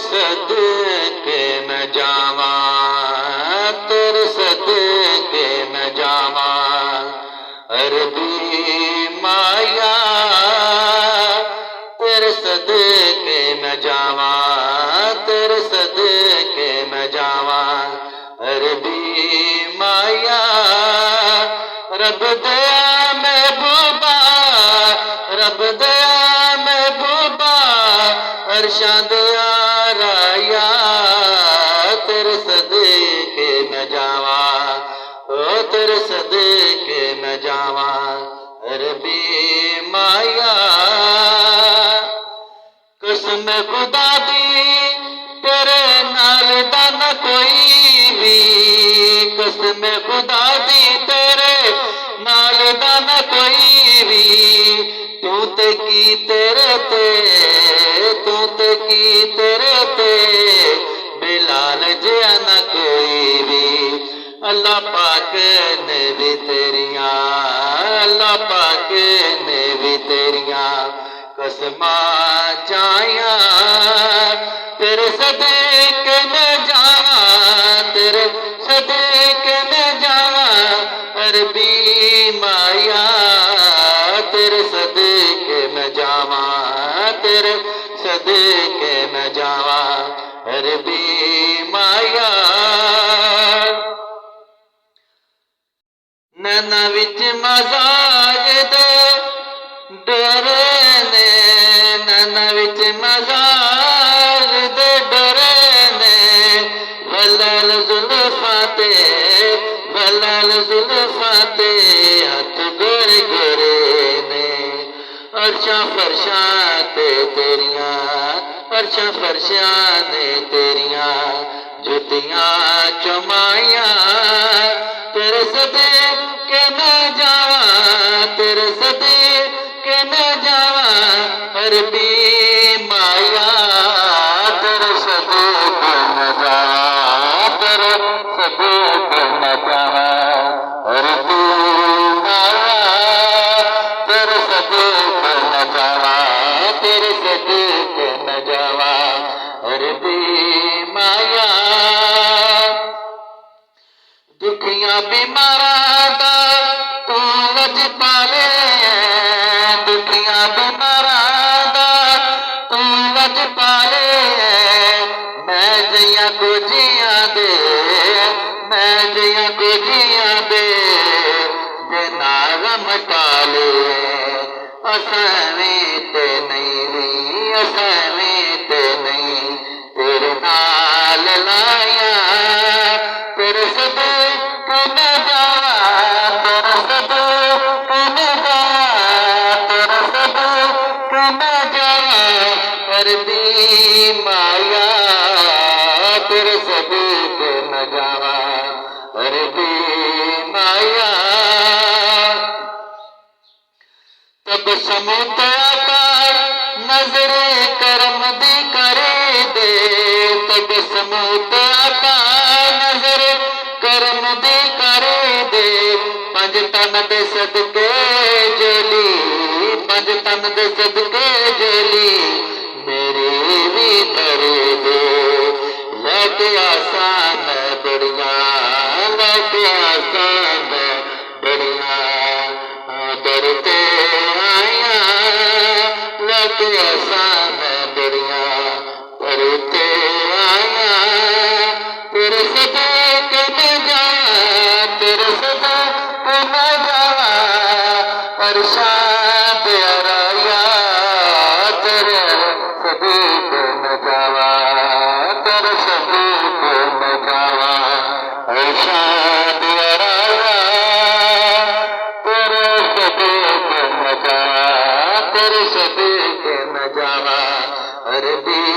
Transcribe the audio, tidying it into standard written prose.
सदके मैं जावा, तेरे सदके मैं जावा। अरबी माया तेरे सदके मैं जावा, तेरे सदके मैं जावा। अरबी माया रब दया महबूबा, रब दया महबूबा अरशां दया राया। तेरे सदके मैं जावा, ओ तेरे सदके मैं जावा। अरबी माया कसम खुदा दी तेरे नाल दा न कोई भी, कसम खुदा दी तेरे नाल दा न कोई भी। तू ते की तेरे ते, तू ते की तेरे ते बिलाल जिया न कोई भी। अल्लाह पाक ने भी तेरियां, अल्लाह पाक ने भी तेरियां कसमा चाया। तेरे सदके मैं जावा, तेरे सदके मैं जावा। अरबी माया तेरे सदके मैं जावा, तेरे सदके मैं जावा। अरबी माया नैना विच मजाज दे डरे ने, नैना विच मजाज दे डरे ने। वलल जुल्फां ते, वलल जुल्फां ते हथ गोरे गोरे ने। अर्शां फरशां ते तेरियां, अर्शां फरशां ने तेरियां जुतियां चुमाइयां। तेरे सदके मैं जावा, तेरे सदके मैं जावा। अरबी माया तेरे सदके मैं जावा, तेरे सदके मैं जावा। अरबी माया तेरे सदके मैं जावा, तेरे सदके मैं जावा। अरबी माया दुखियां बीमारां दा तू लजपाले, दुखियां बीमारां दा तू लजपाले। मैं जियां गुजियां दे, मैं जियां गुजियां दे जिना गम टाले। असां वी ते नहीं वी, असां वी ते नहीं तेरे नाल लाया। तेरे सदके मैं जावा, तेरे सदके मैं जावा, तेरे सदके मैं जावा। अरबी माया तेरे सदके मैं जावा। अरबी माया तब समूत आकार नजर करम दी करे दे, तब समूत आकार नजर करम दी करे दे। पंज तन दे सदके जली, पंज तन दे सदके जली मेरी भी धरे दे। लैके आसान बड़िया, लैके आसान बड़िया डरते आया। लैके आसान बड़िया डरते आया। तेरे सदके मैं जावा, तेरे सदके मैं जावा। अरशां दया राया तेरे सदके मैं जावा, तेरे सदके मैं जावा। अरशां दया राया तेरे सदके मैं जावा, तेरे सदके मैं जावा। अरबी